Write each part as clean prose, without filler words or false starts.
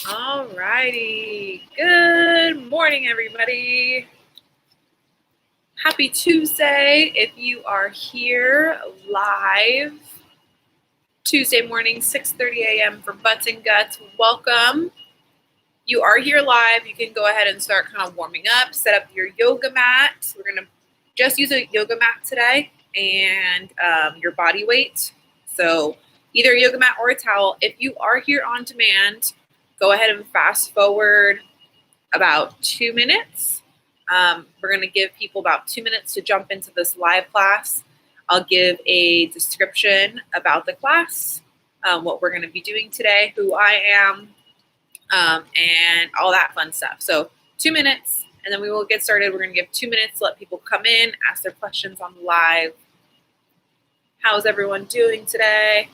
All righty. Good morning, everybody. Happy Tuesday. If you are here live Tuesday morning, 6:30 a.m. for Butts and Guts, welcome. You are here live. You can go ahead and start kind of warming up, set up your yoga mat. We're going to just use a yoga mat today and your body weight. So either a yoga mat or a towel. If you are here on demand, go ahead and fast forward about 2 minutes. We're going to give people about 2 minutes to jump into this live class. I'll give a description about the class, what we're going to be doing today, who I am, and all that fun stuff. So 2 minutes, and then we will get started. We're going to give 2 minutes to let people come in, ask their questions on the live. How's everyone doing today?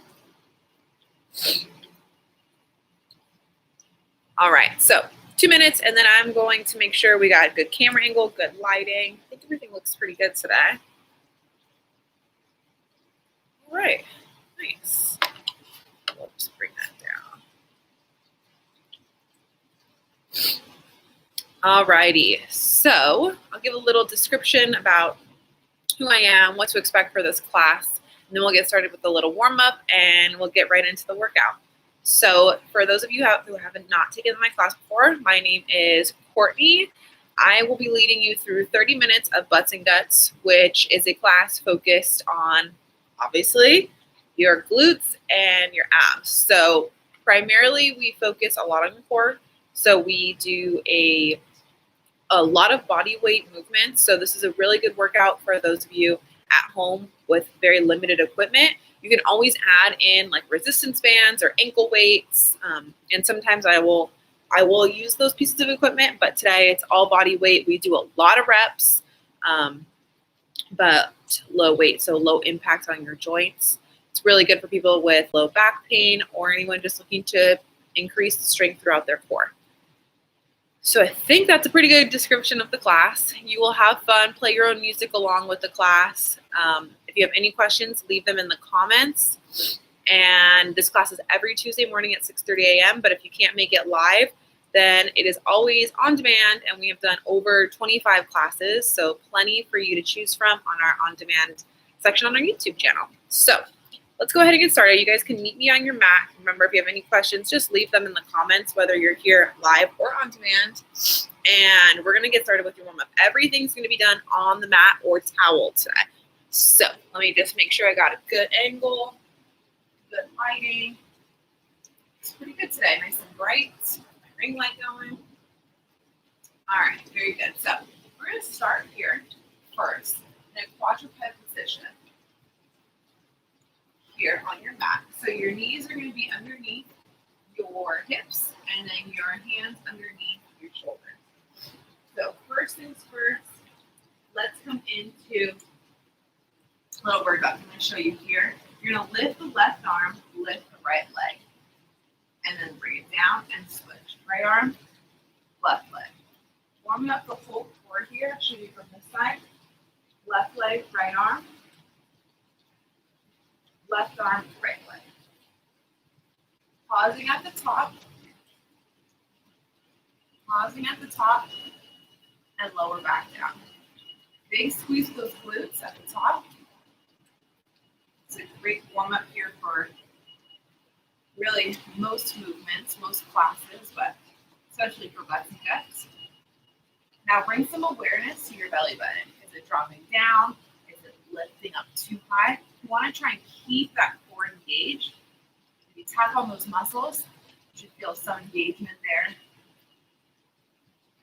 All right, so 2 minutes, and then I'm going to make sure we got a good camera angle, good lighting. I think everything looks pretty good today. All right, nice. We'll just bring that down. All righty, so I'll give a little description about who I am, what to expect for this class, and then we'll get started with a little warm-up, and we'll get right into the workout. So for those of you who haven't not taken my class before, my name is Courtney. I will be leading you through 30 minutes of Butts and Guts, which is a class focused on, obviously, your glutes and your abs. So primarily we focus a lot on the core. So we do a lot of body weight movements. So this is a really good workout for those of you at home with very limited equipment. You can always add in like resistance bands or ankle weights. And sometimes I will use those pieces of equipment, but today it's all body weight. We do a lot of reps, but low weight, so low impact on your joints. It's really good for people with low back pain or anyone just looking to increase the strength throughout their core. So I think that's a pretty good description of the class. You will have fun, play your own music along with the class. If you have any questions, leave them in the comments. And this class is every Tuesday morning at 6:30 a.m. But if you can't make it live, then it is always on demand. And we have done over 25 classes, so plenty for you to choose from on our on-demand section on our YouTube channel. So let's go ahead and get started. You guys can meet me on your mat. Remember, if you have any questions, just leave them in the comments, whether you're here live or on demand. And we're going to get started with your warm-up. Everything's going to be done on the mat or towel today. So let me just make sure I got a good angle, good lighting. It's pretty good today, nice and bright. My ring light going. All right, very good. So we're going to start here first in a quadruped position here on your mat. So your knees are going to be underneath your hips and then your hands underneath your shoulders. So first things first, let's come into little bird dog. I'm going to show you here. You're going to lift the left arm, lift the right leg, and then bring it down and switch. Right arm, left leg. Warming up the whole core here. I'll show you from this side. Left leg, right arm. Left arm, right leg. Pausing at the top. Pausing at the top and lower back down. Big squeeze those glutes at the top. It's a great warm up here for really most movements, most classes, but especially for Butts and Guts. Now bring some awareness to your belly button. Is it dropping down? Is it lifting up too high? You want to try and keep that core engaged. If you tap on those muscles, you should feel some engagement there.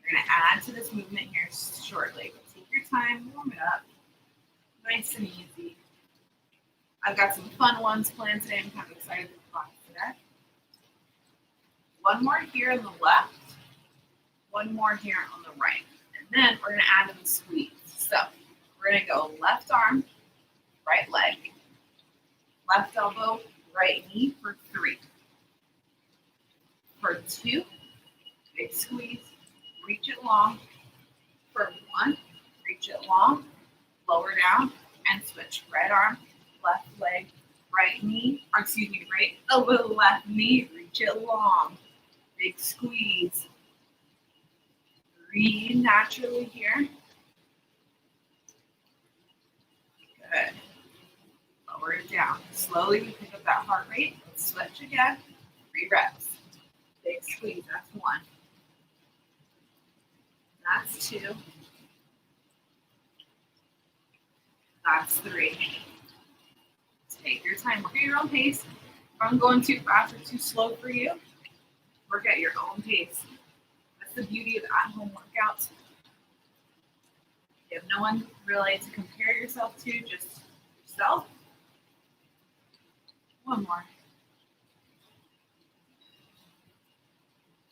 You're going to add to this movement here shortly. Take your time, warm it up. Nice and easy. I've got some fun ones planned today. I'm kind of excited to talk today. One more here on the left. One more here on the right. And then we're going to add in the squeeze. So we're going to go left arm, right leg, left elbow, right knee for 3. For 2, big squeeze, reach it long. For 1, reach it long, lower down, and switch. Right arm, left leg, right knee, right elbow, left knee, reach it long. Big squeeze. Breathe naturally here. Good. Lower it down. Slowly we pick up that heart rate. Let's switch again. 3 reps. Big squeeze. That's 1. That's 2. That's 3. Take your time. Work at your own pace. If I'm going too fast or too slow for you, work at your own pace. That's the beauty of at-home workouts. You have no one really to compare yourself to, just yourself. 1 more.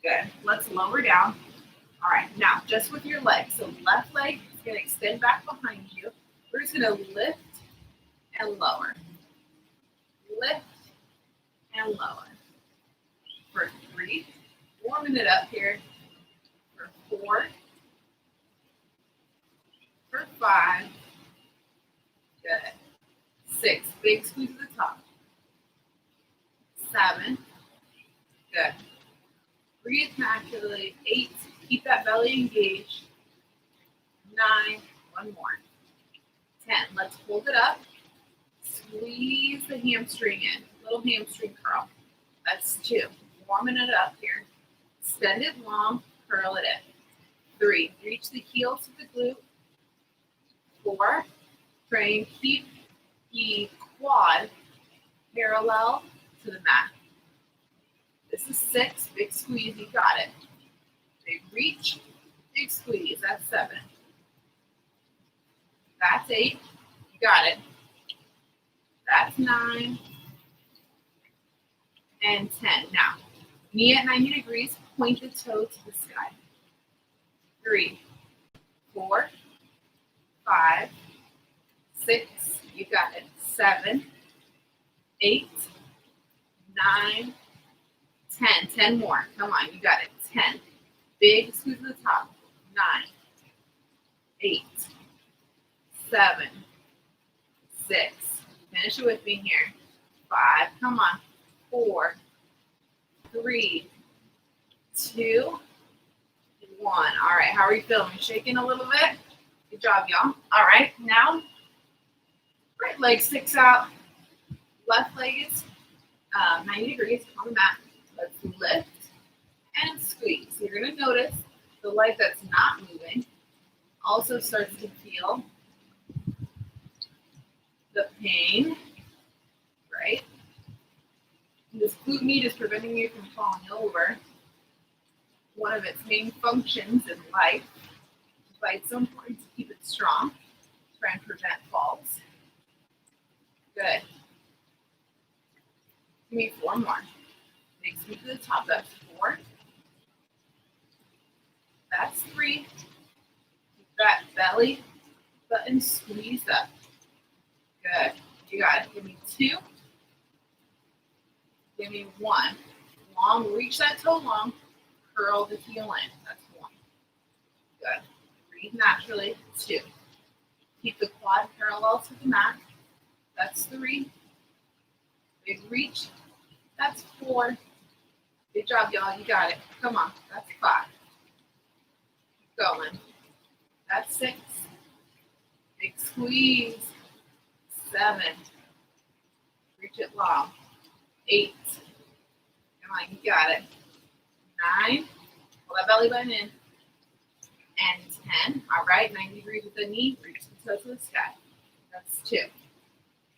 Good. Let's lower down. All right, now just with your legs. So left leg is going to extend back behind you. We're just going to lift and lower. Lift and lower. For 3. Warming it up here. For 4. For 5. Good. 6. Big squeeze at the top. 7. Good. Breathe naturally. 8. Keep that belly engaged. 9. 1 more. 10. Let's hold it up. Squeeze the hamstring in. Little hamstring curl. That's 2. Warming it up here. Extend it long. Curl it in. 3. Reach the heels to the glute. 4. Try and keep the quad parallel to the mat. This is 6. Big squeeze. You got it. Big reach. Big squeeze. That's 7. That's 8. You got it. That's 9. And 10. Now, knee at 90 degrees. Point the toe to the sky. 3. 4. 5. 6. You got it. 7. 8. 9. 10. 10 more. Come on. You got it. 10. Big squeeze at the top. 9. 8. 7. 6. Finish it with me here. 5. Come on. 4. 3. 2. 1. All right. How are you feeling? Shaking a little bit? Good job, y'all. All right. Now, right leg sticks out. Left leg is 90 degrees on the mat. Let's lift and squeeze. So you're going to notice the leg that's not moving also starts to feel the pain, right? And this glute med is preventing you from falling over. One of its main functions in life is why it's so important to keep it strong, try and prevent falls. Good. Give me 4 more. Big squeeze to the top. That's 4. That's 3. Keep that belly button squeezed up. Good. You got it. Give me 2. Give me 1. Long. Reach that toe long. Curl the heel in. That's 1. Good. Breathe naturally. 2. Keep the quad parallel to the mat. That's 3. Big reach. That's 4. Good job, y'all. You got it. Come on. That's 5. Keep going. That's 6. Big squeeze. 7. Reach it long. 8. Come on. You got it. 9. Pull that belly button in. And 10. All right. 90 degrees with the knee. Reach the toe to the sky. That's 2.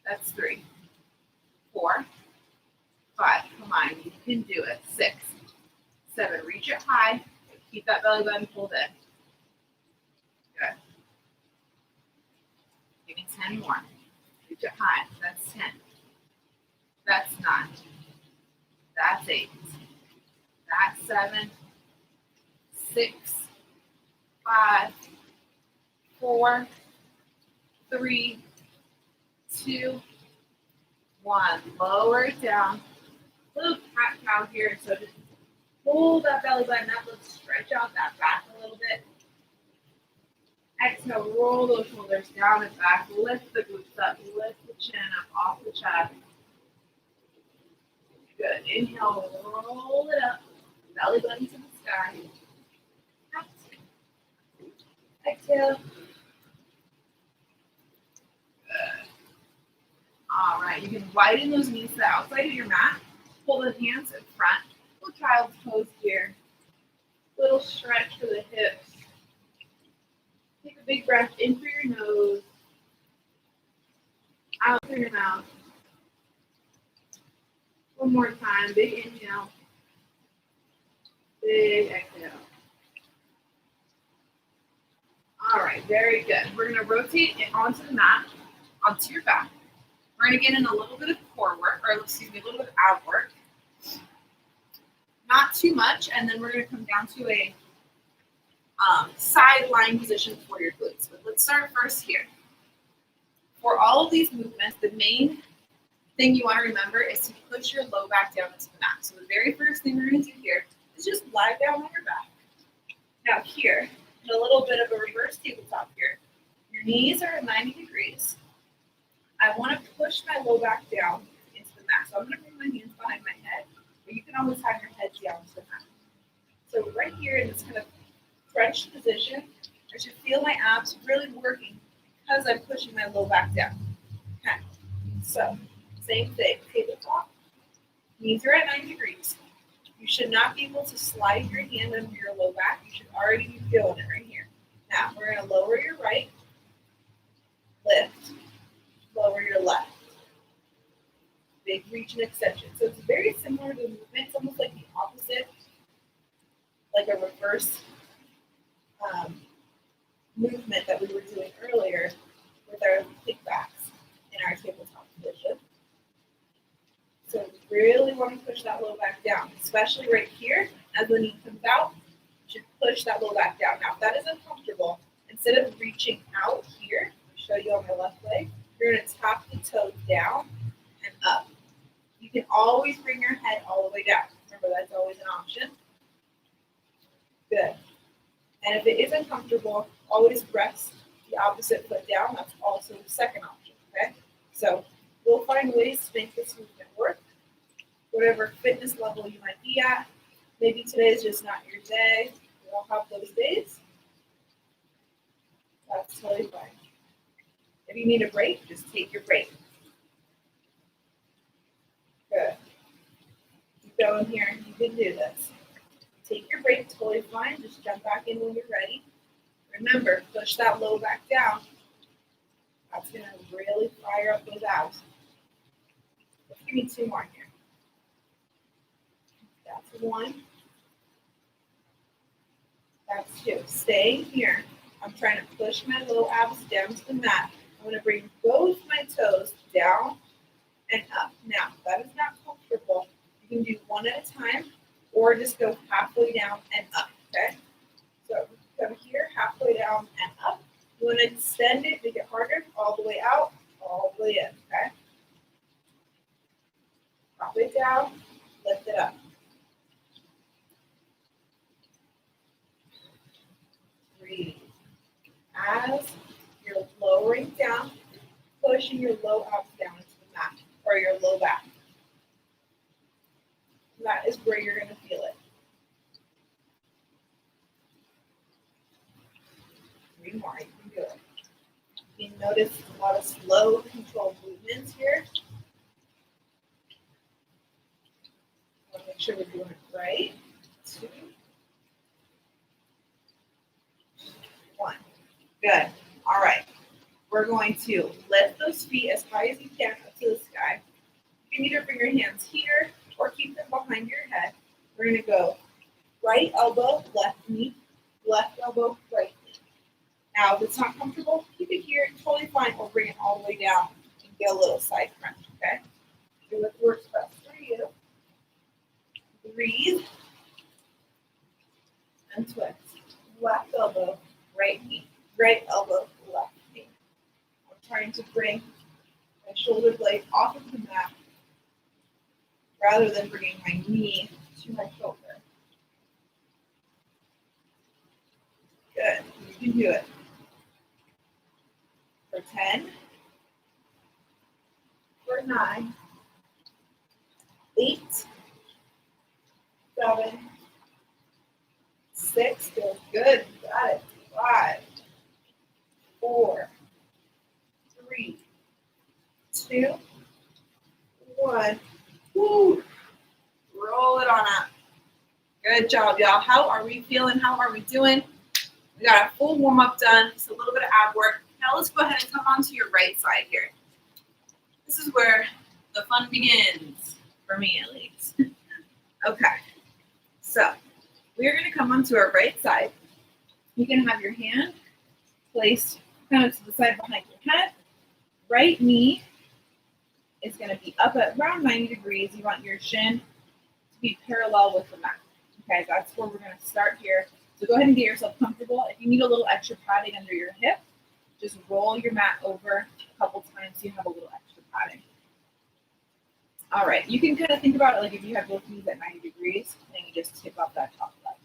That's 3. 4. 5. Come on. You can do it. 6. 7. Reach it high. Keep that belly button pulled in. Good. Give me 10 more. Reach it high. That's 10. That's 9. That's 8. That's 7. 6. 5. 4. 3. 2. 1. Lower it down. Little cat cow here. So just hold that belly button up. Let's stretch out that back a little bit. Exhale, roll those shoulders down and back. Lift the glutes up. Lift the chin up off the chest. Good. Inhale, roll it up. Belly button to the sky. Out. Exhale. Good. All right, you can widen those knees to the outside of your mat. Pull the hands in front. Little child's pose here. Little stretch for the hips. Take a big breath in through your nose, out through your mouth. One more time, big inhale, big exhale. All right, very good. We're going to rotate it onto the mat, onto your back. We're going to get in a little bit of core work, or excuse me, a little bit of ab work. Not too much, and then we're going to come down to a side lying position for your glutes. But let's start first here. For all of these movements, the main thing you want to remember is to push your low back down into the mat. So the very first thing we're going to do here is just lie down on your back. Now here, in a little bit of a reverse tabletop here, your knees are at 90 degrees. I want to push my low back down into the mat. So I'm going to bring my hands behind my head, but you can always have your head down to the mat. So right here in this kind of crunched position, I should feel my abs really working because I'm pushing my low back down. Okay, so same thing, tabletop, knees are at 90 degrees. You should not be able to slide your hand under your low back. You should already be feeling it right here. Now, we're going to lower your right, lift, lower your left. Big reach and extension. So it's very similar to the movement. It's almost like the opposite, like a reverse movement that we were doing earlier with our kickbacks in our tabletop position. So we really want to push that low back down, especially right here. As the knee comes out, you should push that low back down. Now, if that is uncomfortable, instead of reaching out here, I'll show you on my left leg, you're going to tap the toes down and up. You can always bring your head all the way down. Remember, that's always an option. Good. And if it is uncomfortable, always press the opposite foot down. That's also the second option, okay? So we'll find ways to make this movement work, whatever fitness level you might be at. Maybe today is just not your day. We all have those days. That's totally fine. If you need a break, just take your break. Good. Keep going here. You can do this. Take your break, totally fine. Just jump back in when you're ready. Remember, push that low back down. That's going to really fire up those abs. Let's give me two more here. That's one. That's two. Staying here. I'm trying to push my low abs down to the mat. I'm going to bring both my toes down and up. Now, if that is not comfortable, you can do one at a time or just go halfway down and up, okay? So come here, halfway down and up. You want to extend it, make it harder, all the way out, all the way in, okay? Halfway down, lift it up. Breathe. As you're lowering down, pushing your low abs down into the mat or your low back. That is where you're going to feel it. Three more, you can do it. You can notice a lot of slow, controlled movements here. I want to make sure we're doing it right. 2, 1. Good. All right. We're going to lift those feet as high as you can up to the sky. You can either bring your hands here or keep them behind your head. We're going to go right elbow, left knee, left elbow, right knee. Now, if it's not comfortable, keep it here, totally fine, or bring it all the way down and get a little side crunch, okay? Do what works best for you. Breathe and twist. Left elbow, right knee, right elbow, left knee. I'm trying to bring my shoulder blade off of the mat rather than bringing my knee to my shoulder. Good. You can do it. For 10, for 9, 8, 7, 6 feels good. Got it. 5, 4, 3, 2, 1. Woo. Roll it on up. Good job, y'all. How are we feeling? How are we doing? We got a full warm-up done. Just a little bit of ab work. Now let's go ahead and come onto your right side here. This is where the fun begins, for me at least. Okay, so we're going to come onto our right side. You can have your hand placed kind of to the side behind your head. Right knee is going to be up at around 90 degrees. You want your shin to be parallel with the mat. Okay, that's where we're going to start here. So go ahead and get yourself comfortable. If you need a little extra padding under your hip, just roll your mat over a couple times so you have a little extra padding. All right, you can kind of think about it like if you have both knees at 90 degrees, then you just tip up that top leg.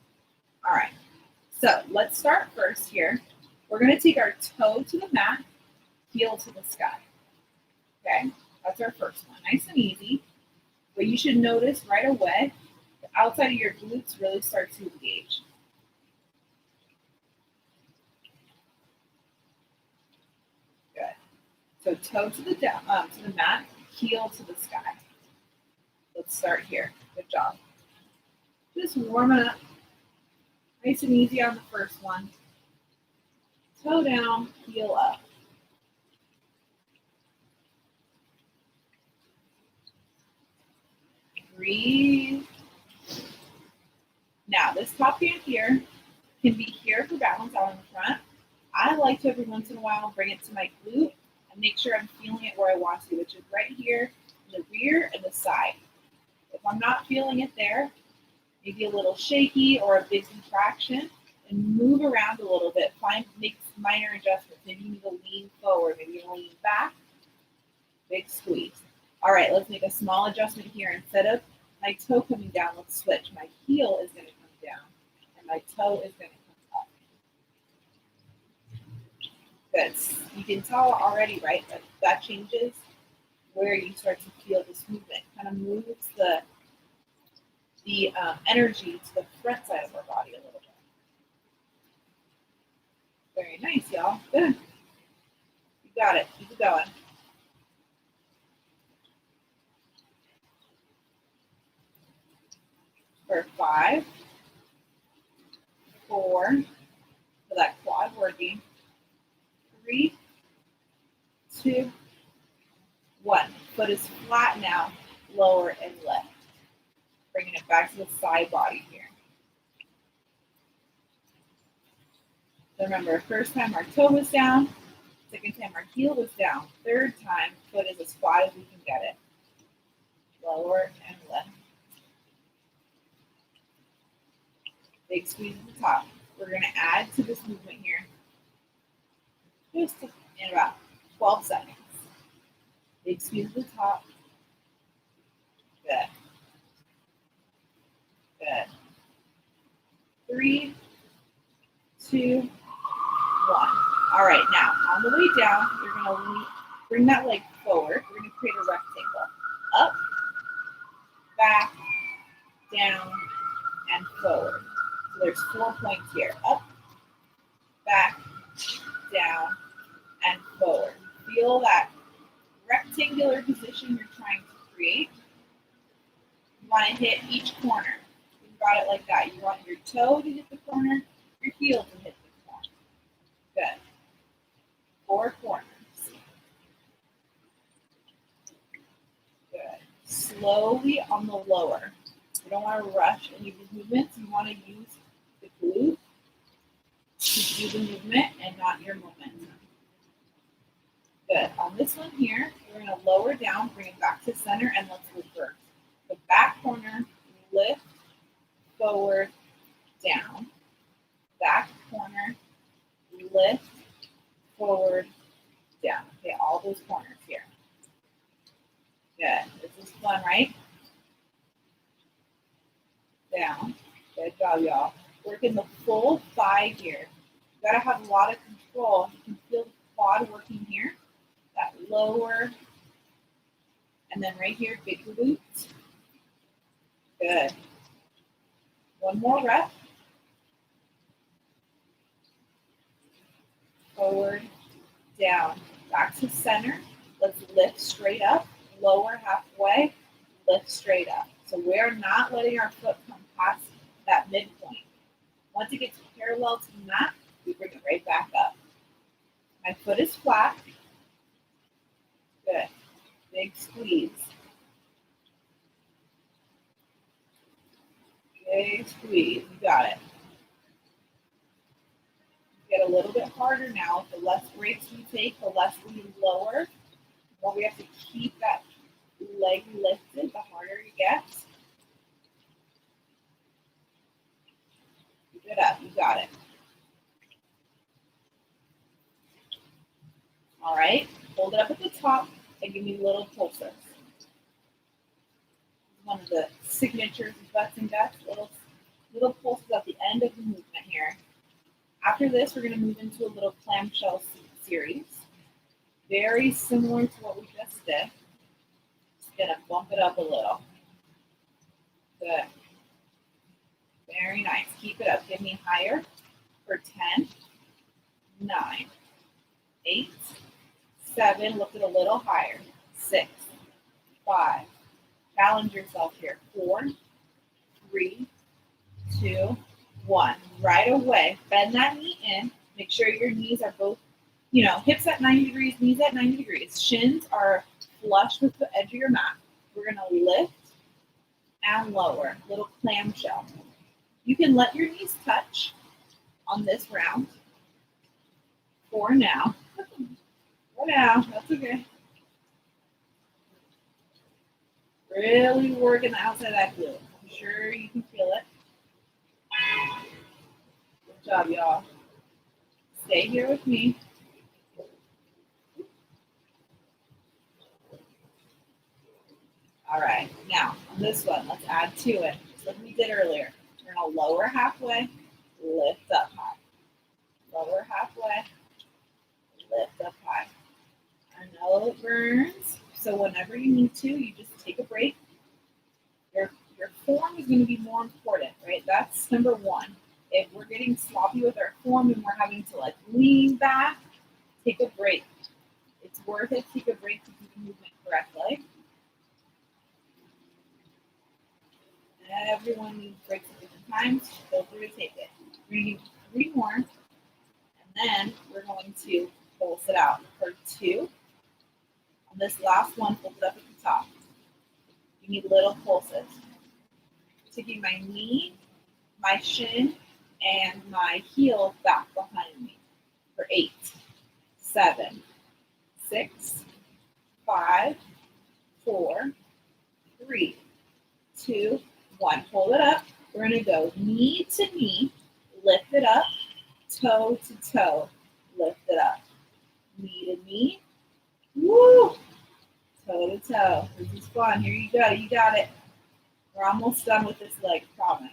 All right, so let's start first here. We're going to take our toe to the mat, heel to the sky. Okay, that's our first one. Nice and easy. But you should notice right away, the outside of your glutes really start to engage. Good. So toe to the mat, heel to the sky. Let's start here. Good job. Just warm it up. Nice and easy on the first one. Toe down, heel up. Breathe. Now, this top hand here can be here for balance out in the front. I like to every once in a while bring it to my glute and make sure I'm feeling it where I want to, which is right here in the rear and the side. If I'm not feeling it there, maybe a little shaky or a big contraction, and move around a little bit. Make minor adjustments. Maybe you need to lean forward, maybe you lean back. Big squeeze. All right, let's make a small adjustment here. Instead of my toe coming down, let's switch. My heel is going to come down, and my toe is going to come up. Good. You can tell already, right, that changes where you start to feel this movement. Kind of moves the energy to the front side of our body a little bit. Very nice, y'all. Good. You got it. Keep it going. For 5, 4, for that quad working. 3, 2, 1. Foot is flat now. Lower and lift. Bringing it back to the side body here. So remember, first time our toe was down, second time our heel was down, third time foot is as flat as we can get it. Lower and lift. Big squeeze at the top. We're going to add to this movement here just in about 12 seconds. Big squeeze at the top. Good. Good. 3, 2, 1. All right, now on the way down, you're going to bring that leg forward. We're going to create a rectangle. Up, back, down, and forward. So there's 4 points here. Up, back, down, and forward. Feel that rectangular position you're trying to create. You want to hit each corner. You got it like that. You want your toe to hit the corner, your heel to hit the corner. Good. 4 corners. Good. Slowly on the lower. You don't want to rush any of these movements. You want to use the glute to do the movement and not your momentum. Good. On this one here, we're going to lower down, bring it back to center, and let's reverse. The back corner, lift, forward, down. Back corner, lift, forward, down. Okay, all those corners here. Good. This is fun, right? Down. Good job, y'all. Working the full thigh here. You gotta have a lot of control. You can feel the quad working here. That lower. And then right here, big glutes. Good. One more rep. forward, down, back to center. Let's lift straight up, lower halfway, lift straight up. So we're not letting our foot come past that midpoint. Once it gets parallel to the mat, we bring it right back up. My foot is flat. Good. Big squeeze. Big squeeze. You got it. Get a little bit harder now. The less breaks we take, the less we lower. The more we have to keep that leg lifted, the harder it gets. Keep it up. You got it. All right. Hold it up at the top and give me little pulses. One of the signatures of butts and guts, little pulses at the end of the movement here. After this, we're going to move into a little clamshell series. Very similar to what we just did. Just going to bump it up a little. Good. Very nice. Keep it up. Give me higher for 10, 9, 8, 7. Lift it a little higher. 6, 5. Challenge yourself here. 4, 3, 2, 1. Right away, bend that knee in. Make sure your knees are both, hips at 90 degrees, knees at 90 degrees. Shins are flush with the edge of your mat. We're going to lift and lower. Little clamshell. You can let your knees touch on this round. For now. That's okay. Really working the outside of that glute. I'm sure you can feel it. Good job, y'all. Stay here with me. All right, now on this one, let's add to it. Just like we did earlier. We're going to lower halfway, lift up high. Lower halfway, lift up high. I know it burns, so whenever you need to, you just take a break. Your form is going to be more important, right? That's number one. If we're getting sloppy with our form and we're having to lean back, take a break. It's worth it to take a break to keep the movement correctly. Everyone needs breaks at different times. Feel free to take it. We're going to do 3 more, and then we're going to pulse it out for 2. On this last one, hold it up at the top. You need little pulses. Taking my knee, my shin, and my heel back behind me for 8, 7, 6, 5, 4, 3, 2, 1. Hold it up. We're going to go knee to knee, lift it up, toe to toe, lift it up. Knee to knee, woo! Toe to toe. This is fun. Here you go. You got it. We're almost done with this leg, promise.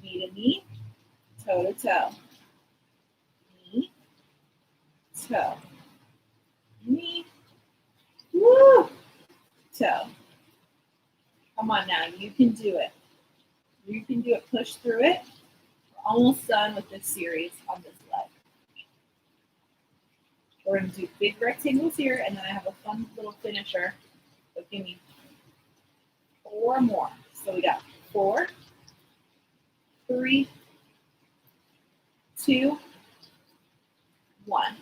Knee to knee, toe to toe. Knee, toe. Knee, woo! Toe. Come on now. You can do it. You can do it. Push through it. We're almost done with this series on this leg. We're going to do big rectangles here, and then I have a fun little finisher. So give me 4 more. So we got 4, 3, 2, 1.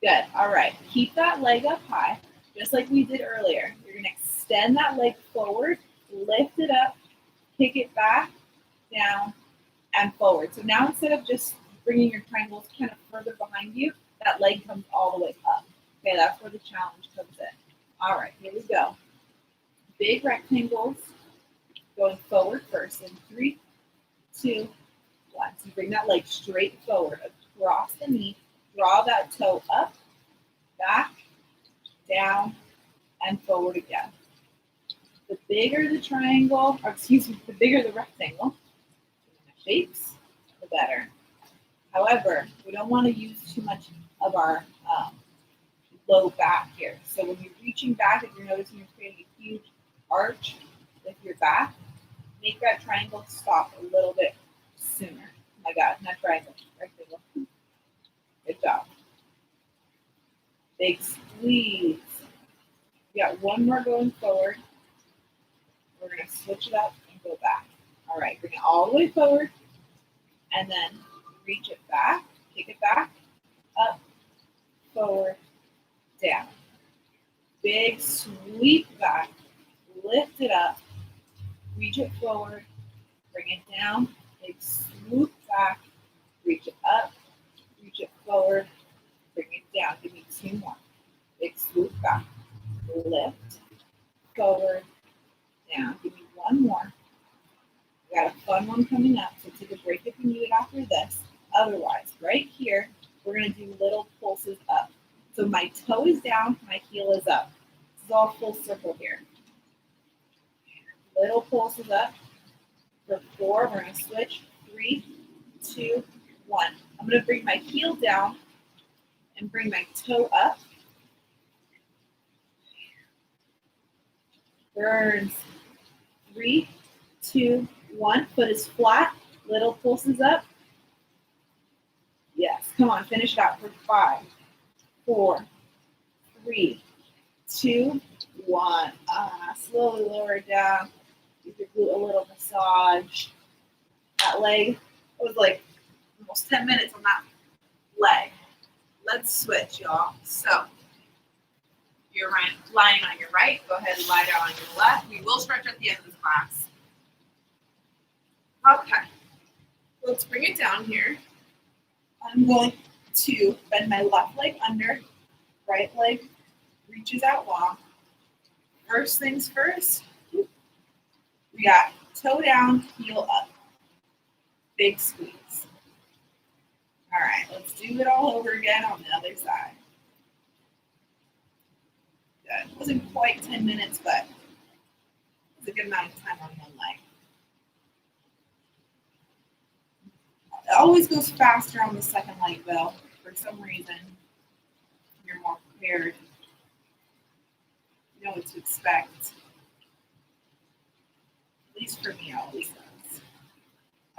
Good. All right. Keep that leg up high, just like we did earlier. You're going to extend that leg forward, lift it up, kick it back, down, and forward. So now instead of just bringing your triangles kind of further behind you, that leg comes all the way up. Okay, that's where the challenge comes in. All right, here we go. Big rectangles going forward first in 3, 2, 1. So you bring that leg straight forward across the knee, draw that toe up, back, down, and forward again. The bigger the triangle, or excuse me, the bigger the rectangle, shapes, the better. However, we don't want to use too much of our low back here. So when you're reaching back, if you're noticing you're creating a huge arch with your back, make that triangle stop a little bit sooner. Oh my God, not triangle, rectangle. Good job. Big squeeze. We got one more going forward. We're going to switch it up and go back. All right, bring it all the way forward, and then reach it back, kick it back, up, forward, down. Big sweep back, lift it up, reach it forward, bring it down, big swoop back, reach it up, reach it forward, bring it down. Give me two more. Big swoop back, lift, forward, down. Give me one more. We got a fun one coming up, so take a break if you need it after this. Otherwise, right here, we're going to do little pulses up. So my toe is down, my heel is up. This is all full circle here. Little pulses up. For 4, we're going to switch. 3, 2, 1. I'm going to bring my heel down and bring my toe up. Burns. 3, 2, 1. Foot is flat. Little pulses up. Yes, come on, finish it out for 5, 4, 3, 2, 1. Slowly lower it down. Give your glute a little massage. That leg was like almost 10 minutes on that leg. Let's switch, y'all. So you're lying on your right. Go ahead and lie down on your left. We will stretch at the end of this class. Okay. Let's bring it down here. I'm going to bend my left leg under, right leg reaches out long. First things first, we got toe down, heel up. Big squeeze. All right, let's do it all over again on the other side. Good. It wasn't quite 10 minutes, but it was a good amount of time on one leg. It always goes faster on the second leg, though. For some reason, you're more prepared. You know what to expect. At least for me, it always does.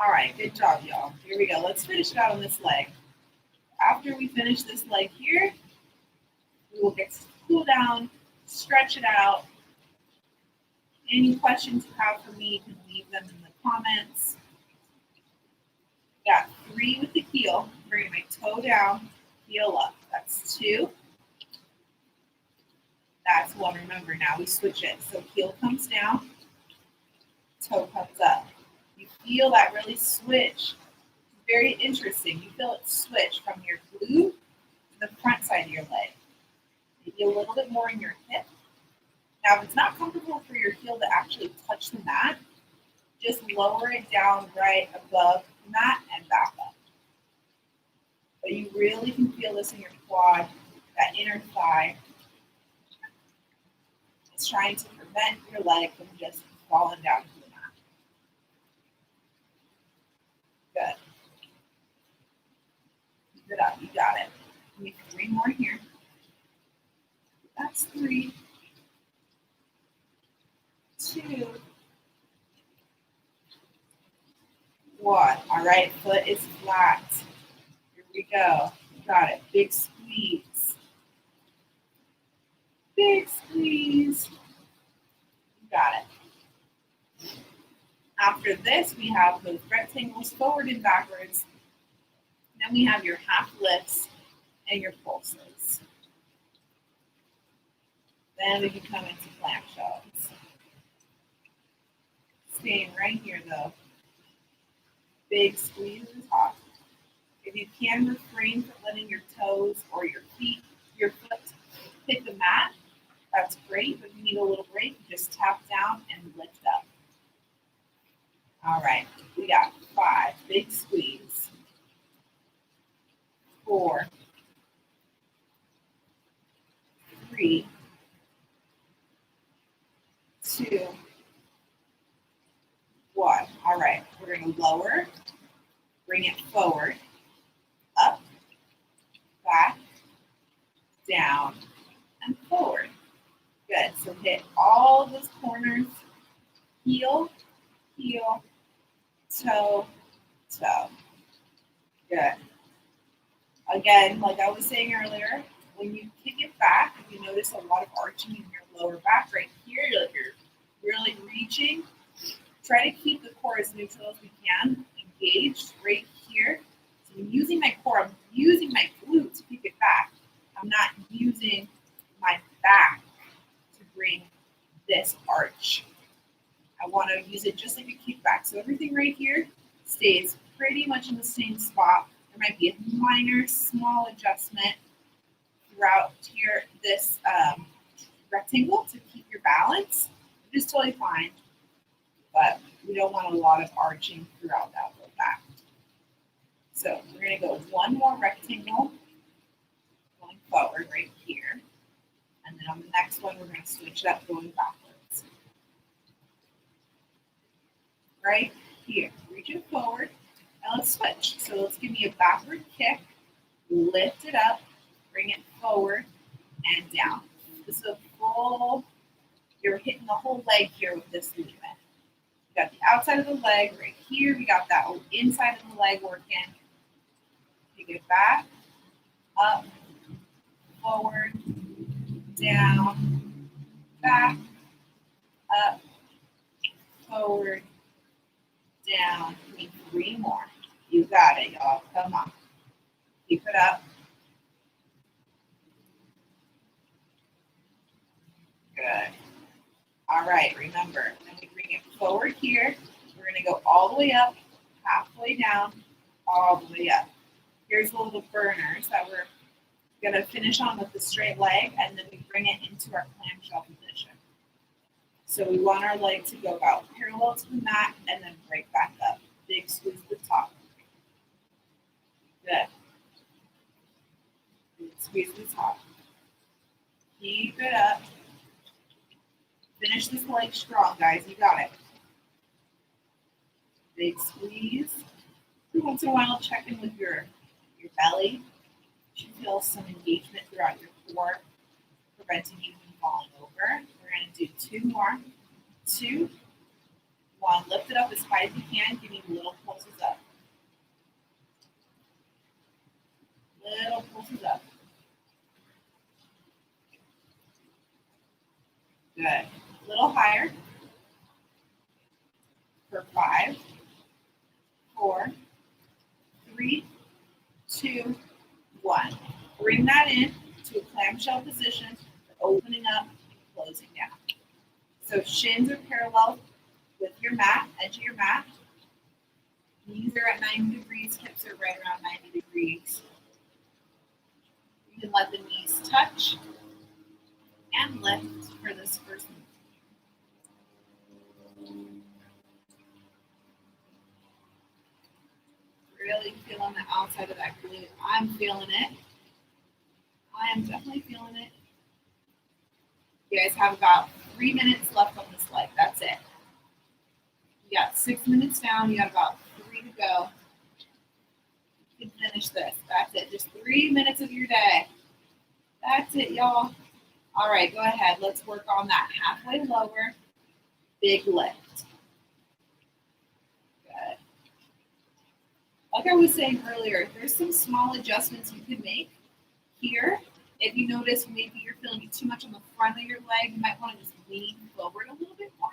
All right, good job, y'all. Here we go. Let's finish it out on this leg. After we finish this leg here, we will get to cool down, stretch it out. Any questions you have for me, you can leave them in the comments. Got 3 with the heel. Bring my toe down, heel up. That's 2. That's 1. Remember, now we switch it. So heel comes down, toe comes up. You feel that really switch. Very interesting. You feel it switch from your glute to the front side of your leg. Maybe a little bit more in your hip. Now, if it's not comfortable for your heel to actually touch the mat, just lower it down right above the mat and back up. But you really can feel this in your quad, that inner thigh. It's trying to prevent your leg from just falling down to the mat. Good. Keep it up. You got it. We need 3 more here. That's 3, 2, 1. All right, foot is flat. Here we go. Got it. Big squeeze. Big squeeze. Got it. After this, we have those rectangles forward and backwards. Then we have your half lifts and your pulses. Then we can come into plank shells. Staying right here, though. Big squeeze is hot. If you can refrain from letting your toes or your foot hit the mat, that's great. But if you need a little break, just tap down and lift up. All right, we got 5. Big squeeze. 4, 3, 2, 1. All right, we're going to lower, bring it forward, up, back, down, and forward. Good. So hit all of those corners. Heel, heel, toe, toe. Good. Again, like I was saying earlier, when you kick it back, you notice a lot of arching in your lower back right here. You're really reaching. Try to keep the core as neutral as we can, engaged right here. So I'm using my core, I'm using my glute to kick it back. I'm not using my back to bring this arch. I want to use it just like a kickback. So everything right here stays pretty much in the same spot. There might be a minor, small adjustment throughout here, this rectangle to keep your balance, which is totally fine. But we don't want a lot of arching throughout that low back. So we're going to go one more rectangle going forward right here. And then on the next one, we're going to switch it up going backwards. Right here, reach it forward, and let's switch. So let's give me a backward kick, lift it up, bring it forward and down. This is a full, you're hitting the whole leg here with this movement. We got the outside of the leg right here. We got that inside of the leg working. Take it back, up, forward, down, back, up, forward, down. We need 3 more. You got it, y'all. Come on. Keep it up. Good. All right, remember, then we bring it forward here. We're going to go all the way up, halfway down, all the way up. Here's the little burners that we're going to finish on with the straight leg, and then we bring it into our clamshell position. So we want our leg to go out parallel to the mat and then break back up. Big squeeze the top. Good. Big squeeze the top. Keep it up. Finish this leg strong, guys. You got it. Big squeeze. Every once in a while, check in with your belly. You should feel some engagement throughout your core, preventing you from falling over. We're going to do 2 more. 2, 1. Lift it up as high as you can. Give me little pulses up. Little pulses up. Good. A little higher. For 5, 4, 3, 2, 1. Bring that in to a clamshell position, opening up and closing down. So shins are parallel with your mat, edge of your mat. Knees are at 90 degrees, hips are right around 90 degrees. You can let the knees touch and lift for this first movement. Really feeling the outside of that glute. I'm feeling it. I am definitely feeling it. You guys have about 3 minutes left on this leg. That's it. You got 6 minutes down. You got about 3 to go. You can finish this. That's it. Just 3 minutes of your day. That's it, y'all. All right, go ahead. Let's work on that halfway lower. Big lift. Good. Like I was saying earlier, there's some small adjustments you can make here. If you notice maybe you're feeling it too much on the front of your leg, you might want to just lean forward a little bit more.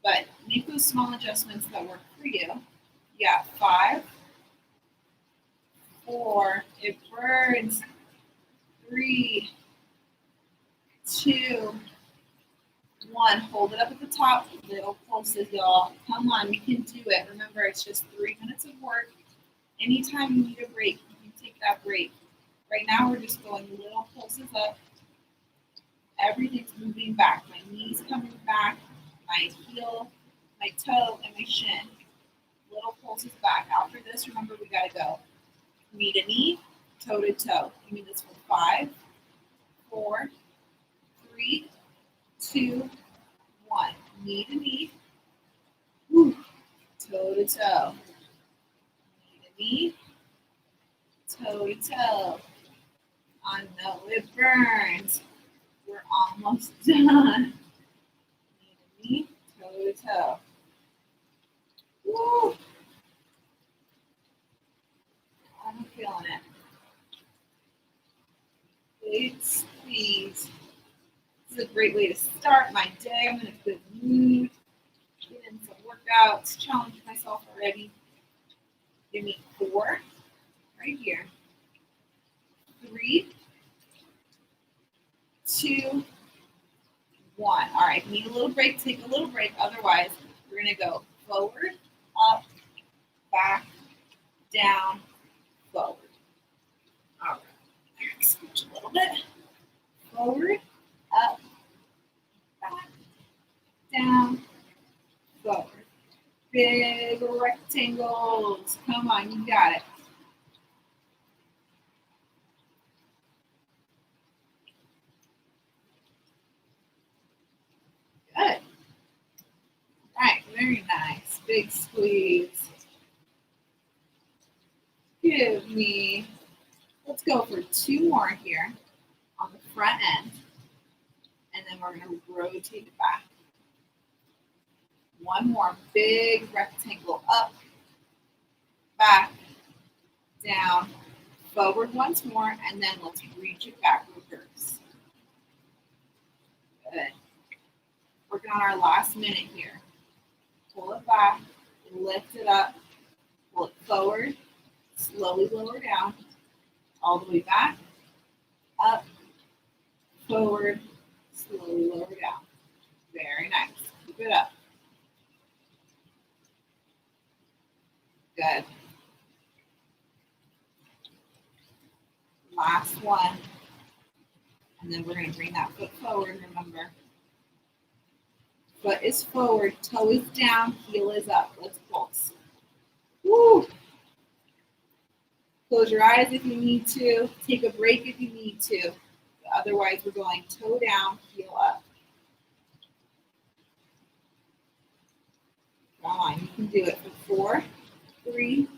But make those small adjustments that work for you. Yeah, 5, 4, it burns. 3, 2, 1. Hold it up at the top. Little pulses, y'all. Come on, we can do it. Remember, it's just 3 minutes of work. Anytime you need a break, you can take that break. Right now, we're just going little pulses up. Everything's moving back. My knees coming back, my heel, my toe, and my shin. Little pulses back. After this, remember, we got to go knee to knee, toe to toe. Give me this for 5, 4, 3, 2, 1. Knee to knee. Woo. Toe to toe. Knee to knee. Toe to toe. I know it burns. We're almost done. Knee to knee. Toe to toe. Woo. I'm feeling it. great way to start my day. I'm in a good mood. Get in some workouts. Challenge myself already. Give me 4 right here. 3, 2, 1. All right, need a little break. Take a little break. Otherwise, we're going to go forward, up, back, down, forward. All right. Scooch a little bit. Forward, up, back, down, forward. Big rectangles. Come on, you got it. Good. All right, very nice. Big squeeze. Give me, let's go for 2 more here on the front end. And then we're going to rotate it back. 1 more big rectangle up, back, down, forward once more, and then let's reach it back, reverse. Good. Working on our last minute here. Pull it back, lift it up, pull it forward, slowly lower down, all the way back, up, forward, slowly lower down. Very nice. Keep it up. Good. Last one. And then we're going to bring that foot forward, remember. Foot is forward, toe is down, heel is up. Let's pulse. Woo! Close your eyes if you need to. Take a break if you need to. Otherwise, we're going toe down, heel up. Come on, you can do it for 4, 3,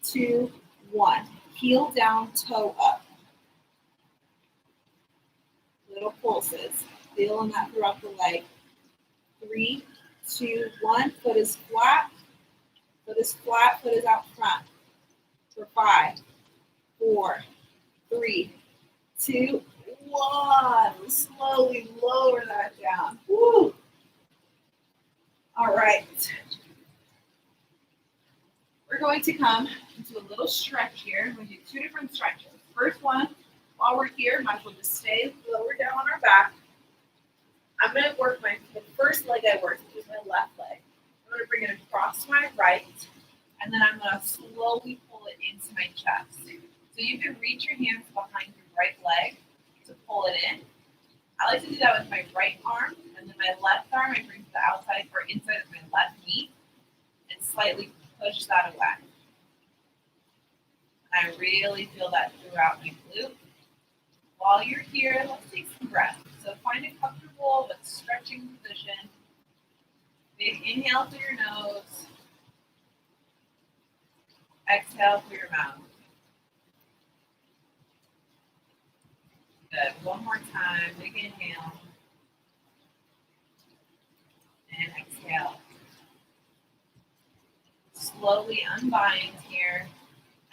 2, 1. Heel down, toe up. Little pulses. Feeling that throughout the leg. 3, 2, 1. Foot is flat. Foot is flat. Foot is out front. For 5, 4, 3, 2, 1. Slowly lower that down. Woo! All right. We're going to come into a little stretch here. We're going to do 2 different stretches. First one, while we're here, might as well just stay lower down on our back. I'm going to work the first leg I work, which is my left leg. I'm going to bring it across to my right, and then I'm going to slowly pull it into my chest. So you can reach your hands behind your right leg to pull it in. I like to do that with my right arm, and then my left arm I bring to the outside or inside of my left knee and slightly push that away. And I really feel that throughout my glute. While you're here, let's take some breath. So find a comfortable but stretching position. Big inhale through your nose. Exhale through your mouth. Good. One more time. Big inhale. And exhale. Slowly unbind here.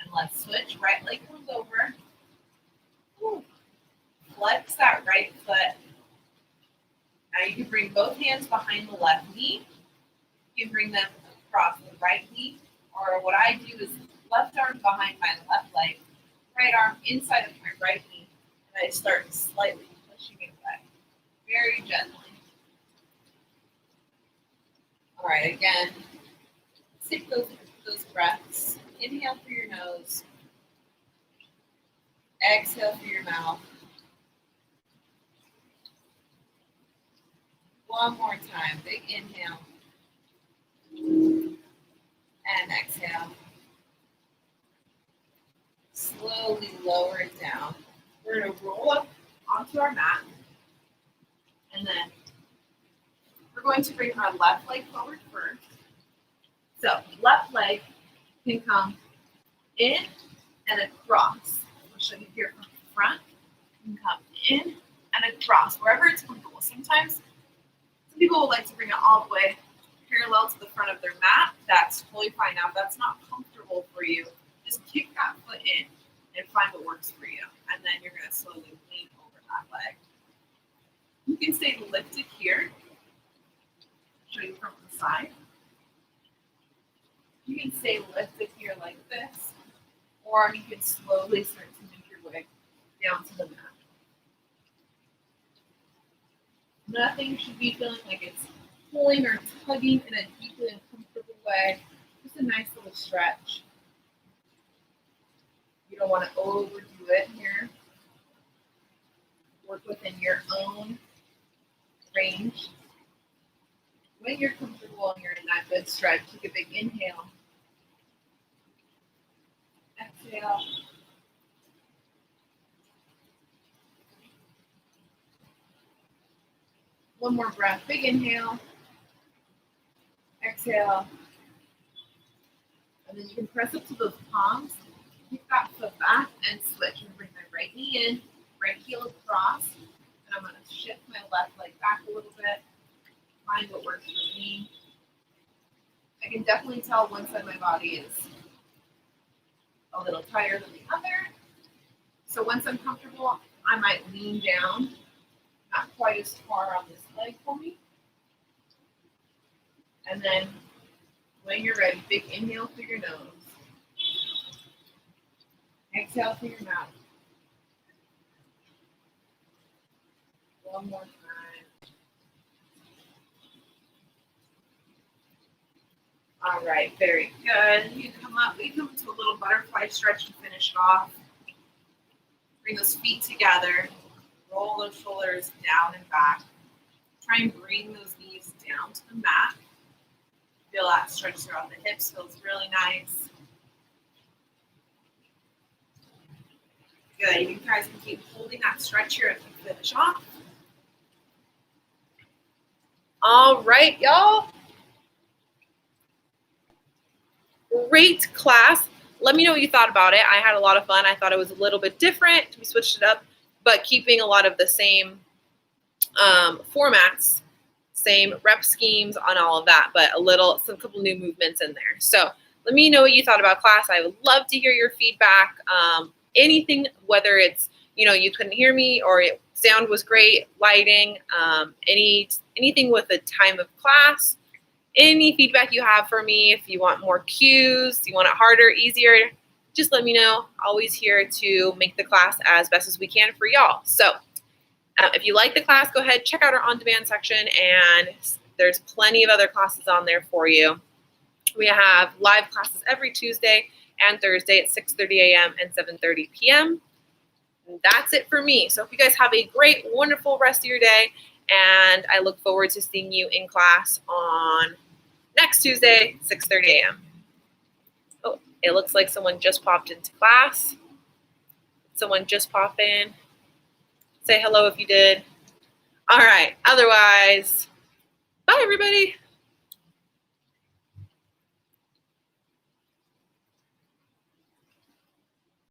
And let's switch. Right leg comes over. Woo. Flex that right foot. Now you can bring both hands behind the left knee. You can bring them across the right knee. Or what I do is left arm behind my left leg, right arm inside of my right knee, and I start slightly pushing it away. Very gently. All right, again, take those breaths. Inhale through your nose. Exhale through your mouth. One more time. Big inhale. And exhale. Slowly lower it down. We're going to roll up onto our mat. And then we're going to bring our left leg forward first. So left leg can come in and across. I'll show you here from the front. You can come in and across, wherever it's comfortable. Sometimes some people would like to bring it all the way parallel to the front of their mat. That's totally fine. Now, if that's not comfortable for you, just kick that foot in and find what works for you. And then you're going to slowly lean over that leg. You can stay lifted here. Show you from the side. You can stay lifted here like this, or you can slowly start to make your way down to the mat. Nothing should be feeling like it's pulling or tugging in a deeply uncomfortable way. Just a nice little stretch. You don't want to overdo it here. Work within your own range. When you're comfortable and you're in that good stretch, take a big inhale. Exhale. One more breath. Big inhale. Exhale. And then you can press up to those palms. Keep that foot back and switch. And bring my right knee in, right heel across. And I'm going to shift my left leg back a little bit. Find what works for me. I can definitely tell one side of my body is a little tighter than the other. So once I'm comfortable, I might lean down, not quite as far on this leg for me. And then when you're ready, big inhale through your nose. Exhale through your mouth. One more time. All right, very good. You come up, we come to a little butterfly stretch and finish it off. Bring those feet together. Roll those shoulders down and back. Try and bring those knees down to the mat. Feel that stretch throughout the hips, feels really nice. Good, you guys can keep holding that stretch here as we finish off. All right, y'all. Great class. Let me know what you thought about it. I had a lot of fun. I thought it was a little bit different. We switched it up, but keeping a lot of the same formats, same rep schemes on all of that, but some couple new movements in there. So let me know what you thought about class. I would love to hear your feedback. Anything, whether it's, you couldn't hear me or sound was great, lighting, anything with the time of class. Any feedback you have for me, if you want more cues, you want it harder, easier, just let me know. Always here to make the class as best as we can for y'all. So if you like the class, go ahead, check out our on-demand section, and there's plenty of other classes on there for you. We have live classes every Tuesday and Thursday at 6:30 a.m. and 7:30 p.m. And that's it for me. So if you guys have a great, wonderful rest of your day, and I look forward to seeing you in class on next Tuesday, 6:30 a.m. Oh, it looks like someone just popped into class. Someone just pop in. Say hello if you did. All right. Otherwise, bye, everybody.